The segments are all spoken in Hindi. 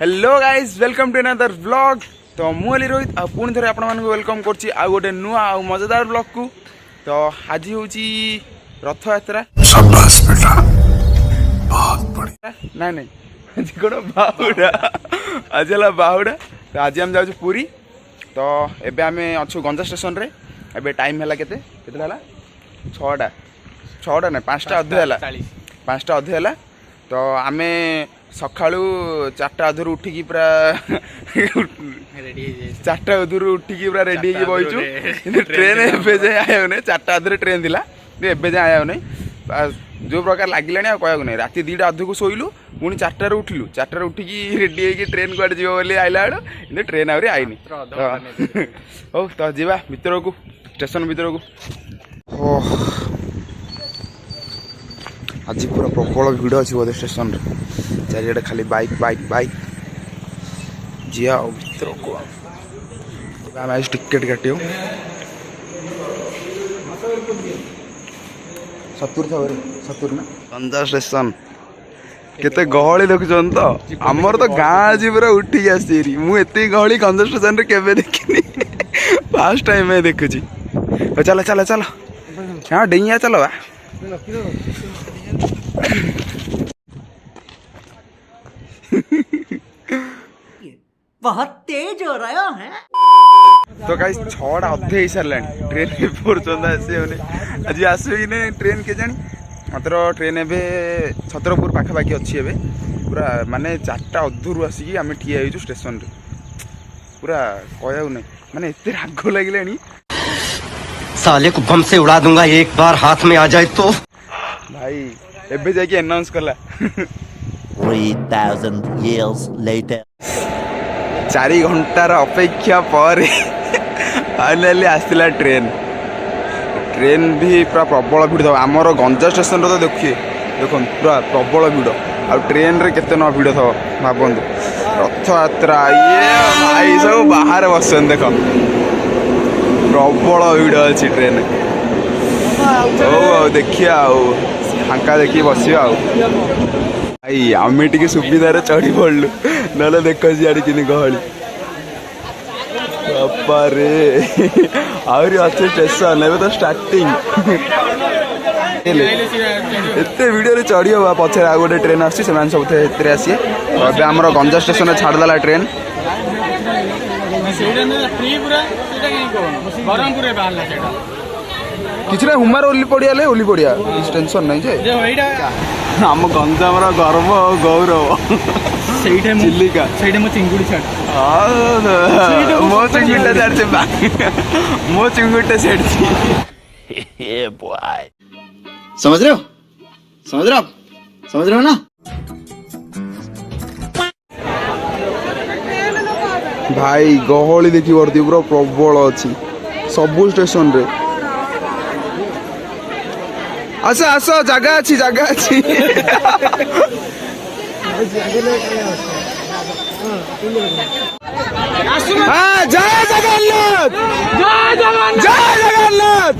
Hello guys welcome to another vlog. तो मुझे रोहित आ पुणी थे आपण वेलकम करछि आ गोटे नुआ आ मजेदार व्लॉग को। तो आज हूँ रथ यात्रा। शाबाश बेटा, बहुत बढ़िया। ना नहीं आज कौन बाहुड़ा, आज है बाहुड़ा। तो आज आम जाऊँ पुरी। तो एबे आम अच्छु गंजा स्टेशन रे। एबे टाइम है केते है 6टा ना 5टा अधे है 5टा अधे है। तो आम सकाळू 4टा अधर उठिकी पूरा 4टा अधर उठिकी पूरा रेडी होगी बहीचु। ट्रेन एबे जाए आया ना 4टा अधर ट्रेन थिला एबे जाए आया ना जो प्रकार लगे आ कहू ना राति 2टा अध को शोलु पुणी 4टार उठिलु 4टार उठिकी रेडी होगी ट्रेन कड़े जीव बोली आइला बेड़ ट्रेन आहरी आईनी। हो तो जीवा भीतर को स्टेशन भीतर को। आज पूरा प्रबल भिड़ अच्छी बोधे स्टेशन चारिड़े खाली बाइक बाइक बाइक जिया भीतर को आम आज टिकेट काटियो 70 ना गंजा स्टेशन केते गहली देखुन। तो आमर तो गाँ आज पूरा उठिक आसी मुझे गहली गंजा स्टेशन रे केबे देखनी फर्स्ट टाइम मैं देखुची। चलो चलो चलो हाँ डेइया चलो बा। बहुत तेज हो रहा है। तो गाइस 6टा अधे ही सारे ट्रेन पर्यटन आसने आज आसो कि नहीं ट्रेन के जानी मात्र ट्रेन एवं छतरपुर पाखापाखि अच्छी एवं पूरा माने 4टा अधु आसिकी आम ठिया हो स्टेशन रे पूरा कहू ना माने एत राग लगे साले को बम से उड़ा दूंगा एक बार हाथ में आ जाए तो। भाई एबे जाके अनाउंस कला 3000 years later 4 घंटार अपेक्षा पर फाइनाली आसला ट्रेन। ट्रेन भी पूरा प्रबल भिड़ था आमर गंजा स्टेशन तो देखिए देख पूरा प्रबल भिड़ आ ट्रेन रे केते न भिड़ था भावतु रथ यात्रा ये भाई सब बाहर बसन देख प्रबल भिड़ अच्छी ट्रेन। ओ देखिए फांका देखिए बस भाई आम टे सुविधार चढ़ी पड़लु ना देख सियाड़ी कि गहली बापा रे आहरी अच्छे स्टेशन ए तो स्टार्टिंग एत भिड़ चढ़ी हाँ पचर आ गए ट्रेन आसी सब आसीए। तो आम गंजा स्टेशन छाड़देला ट्रेन। किसी ना हुमार ओली पड़िया ओली पड़िया टेंशन नहीं आम गंजाम गर्व गौरव चिलिका मो चिंगुड़ी छाड़ मो चिंगुड़ा छाड़ मो चिंगुड़ा छाड़ समझ रहे हो ना। भाई गहली देखी पड़ती पूरा प्रबल अच्छी सबू स्टेशन रे। आस आस जगह अच्छी हाँ जय जगन्नाथ जय जगन्नाथ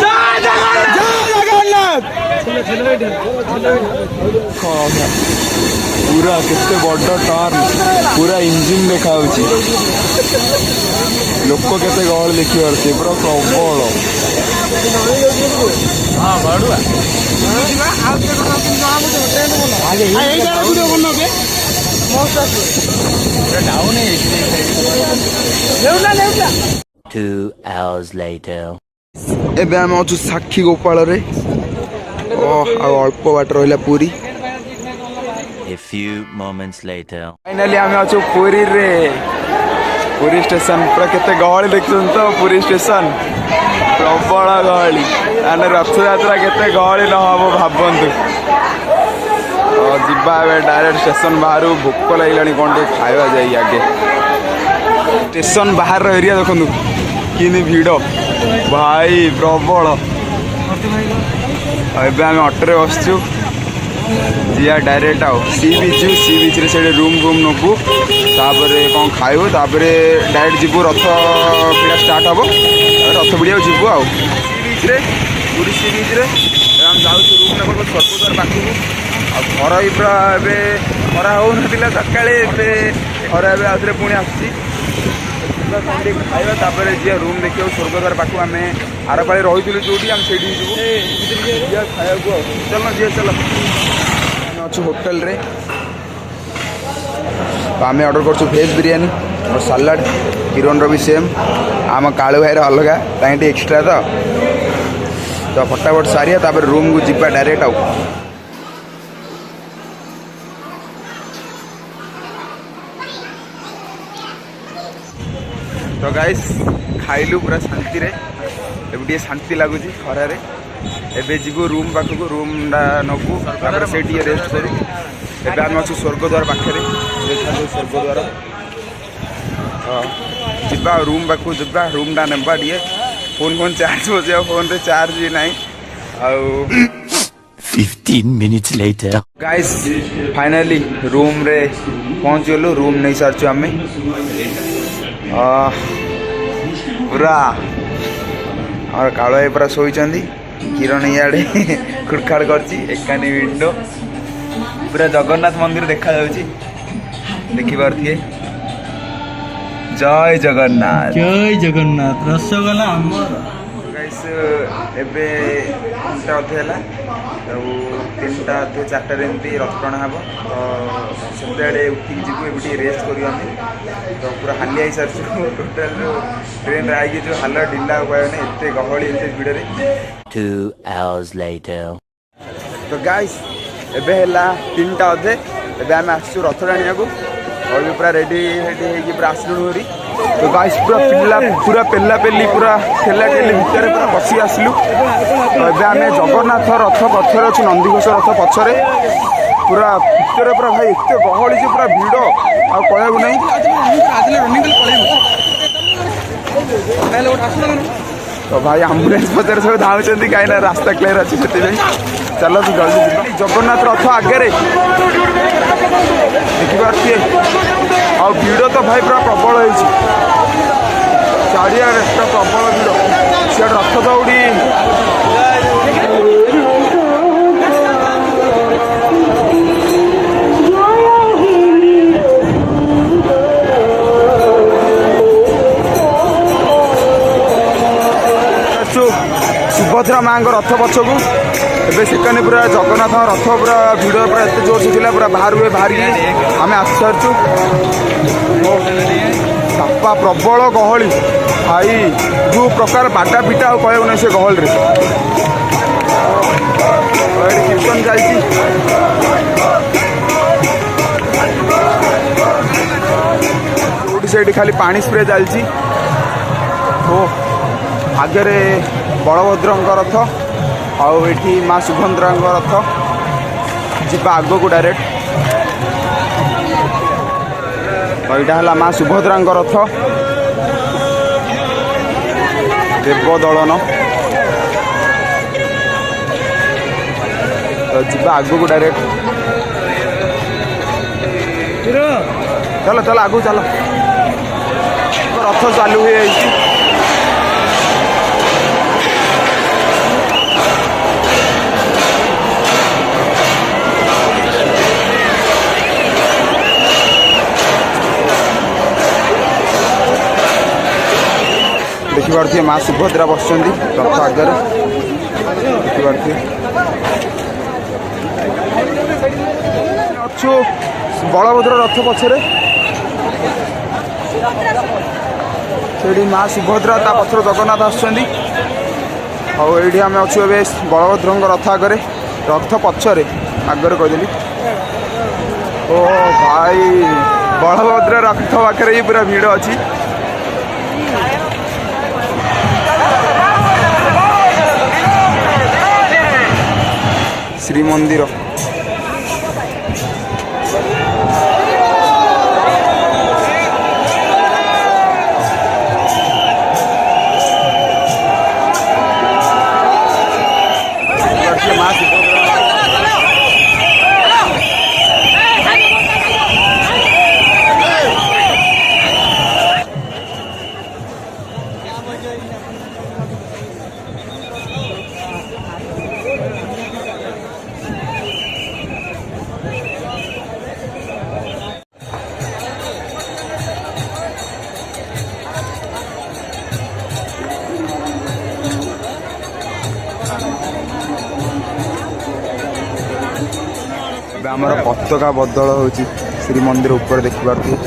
जय जगन्नाथ जय जगन्नाथ। पूरा केते बड़ टर्न पूरा इंजिन देखा लोक केते गहल देखी पारे पूरा प्रबल। हाँ बड़ुआ2 hours later एबे आम अच्छु साक्षी गोपाल रे अल्प बाट रहा पूरी। a few moments later finally आम अच्छु पुरी रे पुरी स्टेशन पूरा केते गहली देखुन। तो पुरी स्टेशन प्रबल गहली आने रथ यात्रा केते गहली न हम भावतु। जीवा डायरेक्ट स्टेशन बाहर भोक लगे कौन टे खावा जाए आगे स्टेशन बाहर एरिया देखु कि भिड़ भाई प्रबल। एबे आम ऑटो बसचु जिया डायरेक्ट सी बीच रे से रूम नबू कौन खाइबू डायरेक्ट जीवु रथ भिड़ा स्टार्ट हम रथ भिड़ा जीवु आ सी बीच रे पूरी सी बीच रे आम जाऊँ रूम नंबर 7 पाखक खरा भी पूरा खरा हो ना सकाଳେ खरा आउे पुणी आसूँ खाଇବା तापर जी रूम देखिए स्वर्गद्वार पाखु आम आर पाली रही जो आम से खाया चल जी चल अच्छे होटेल रे तो आम ऑर्डर कर भेज बिरयानी और सालाड किरण भी सेम आम कालू भाई अलग ताकि एक्सट्रा तो फटाफट सारिया तापर रूम को जीवा डायरेक्ट आउ तो गाइस खाइलु पूरा शांति रे एबे शांति लगुच खरार एबे जीवु रूम पाखक रूम नबू तापर से रेस्ट करू एबे आम अच्छे स्वर्गद्वार पाखे देखा स्वर्गद्वार जीवा रूम पाखक जीवा रूम टा नेबा टे फोन चार्ज बजे फोन रे चार्ज भी ना 15 minutes later. Guys finally room रे पहुँच गलु रूम नहीं सारचु आम पूरा और काल भाई पूरा शोचंदी किरण इे खुड़खाड़ करकानी विंडो पूरा जगन्नाथ मंदिर देखा देखी पारे जय जगन्नाथ रसगोला गाइस एबे 3टा अधे है 3टा अधे 4टार एमती रथ टଣା हम तो से उठिक जीवु ए रेस्ट करूँ आम तो पूरा हालिया सारी टोटाल ट्रेन आई जो हाल ढिला उपाय एत गहली एत भिड़ 2 hours later. तो गाइस एबे है 3टा अधे एबे आम आसु रथ टाणिया और भी पूरा रेडी पूरा आसलु हरी तो गाइस पूरा पेला पेली पूरा ठेला ठेली भितर पूरा पशि आसलु तो एबे आम जगन्नाथ रथ पछरे अच्छे नंदीघोष रथ पछरे पूरा भितर पूरा भाई एत गहली जे पूरा भिड़ आ कहू नहीं तो भाई आम्बुलेंस पचार सब धाउंट कहीं रास्ता क्लियर अच्छी से चलो तू जल्दी जगन्नाथ रथ आगे देखिए आ भिड़ तो भाई पूरा प्रबल हो चारियाड़े पूरा प्रबल भिड़ सियाड़ रथ दौड़ी सुभद्रा माँ रथ पछकू ए सेकेंड पूरा जगन्नाथ रथ पूरा भिड़ पूरा एत जोर से थी पूरा बाहर बाहरी आम आसी सारू चापा प्रबल गहली भाई जो प्रकार बाटा पिटा और कहू ना से गहल कीर्तन चलती से खाली पानी स्प्रे चलती ओ आगे बलभद्र रथ आठी माँ सुभद्रा रथ जीवा आग को डायरेक्ट तो यहाँ है माँ सुभद्रा रथ देव दलन तो जीवा आग को डायरेक्ट चलो चलो आगू चलो रथ चालू हो देखिए माँ सुभद्रा बस रथ आगे देखिए अच्छु बलभद्र रथ पछरे से माँ सुभद्रा ता पछर जगन्नाथ आसुँच आम अच्छु ए बलभद्र रथ आगे रथ पछरे आगे कहदेली ओ भाई बलभद्र रथ पाखे पूरा भिड़ अच्छी श्रीमंदिर ଆମର ପତାକା ବଦଳ ହେଉଛି ଶ୍ରୀମନ୍ଦିର ଉପରେ ଦେଖିପାରୁଥିବେ।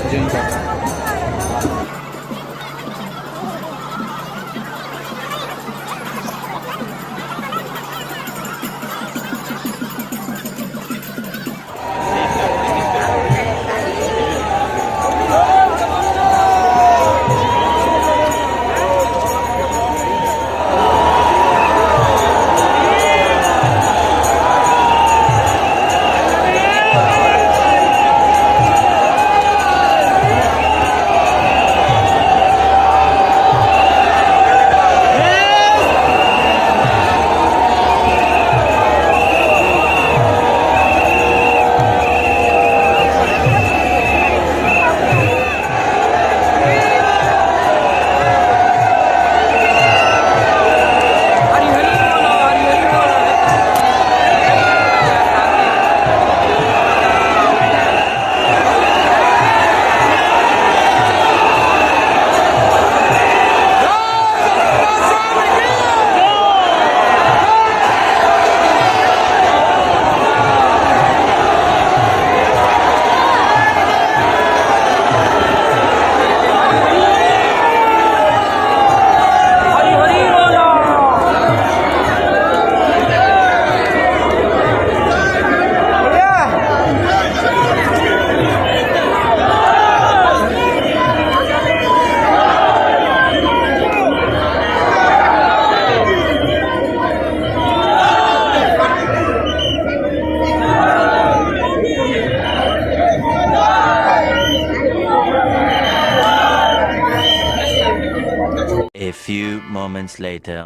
A few moments later.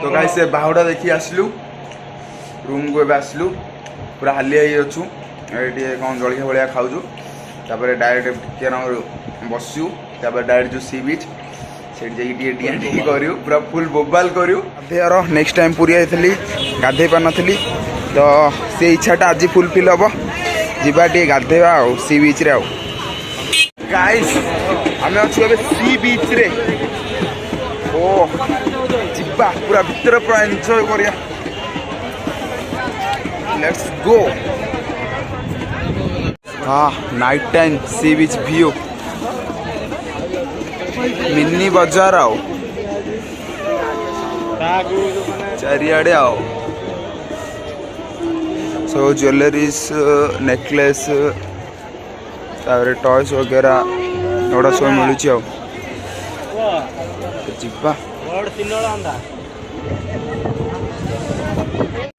तो गाइस से बाहुडा देखी आसलु रूम को एबे आसलु पूरा हालिया ही अच्छु ये कौन जलिया भाया खाऊँ तापर डायरेक्ट टिके बसु तापर डायरेक्ट जो सी बीच से करूँ पूरा फुल बोबाल करूँ गाधेयर नेक्स्ट टाइम पूरी आई गाधे पार नी तो से इच्छाटा आज फुलफिल हम जीवा टे गाधेवा सी बीच रे गाइस आम अच्छे सी बीच रे ओ जीवा पूरा भीतर पूरा एंजॉय करिया लेट्स गो हाँ नाइट टाइम सी बीच व्यू मिनी बाजार आओ चारियाडे आओ सो ज्वेलरीज नेकलेस टॉयस वगैरह एगुड़ा सब मिलूँ जीवा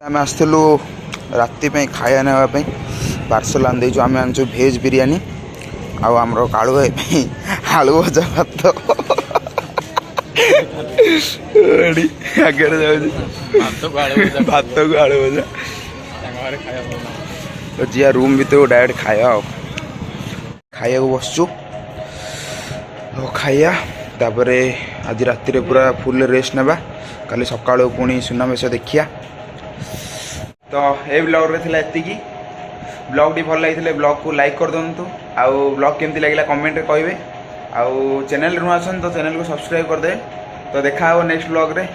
आम आसलु राति खाया नापी पार्सल आनी आम आनु भेज बिरियानी आमर कालू भाई आलू भजा भात आगे भात को आलू भजा तो जी रूम भर डायरेक्ट खाया खाया बसचु खाया तापर आज राति पूरा फुल रेस्ट नेबा काली सका पुणी सुनावेश देखिया तो ये ब्लॉग रे थिला एतिकी ब्लॉग टी भल लगी ब्लॉग को लाइक कर दिंतु आउ ब्लॉग केमती लगे कमेंट कहे आउ चैनल रू आसन तो चैनल को सब्सक्राइब करदे तो देखा नेक्स्ट ब्लॉग रे।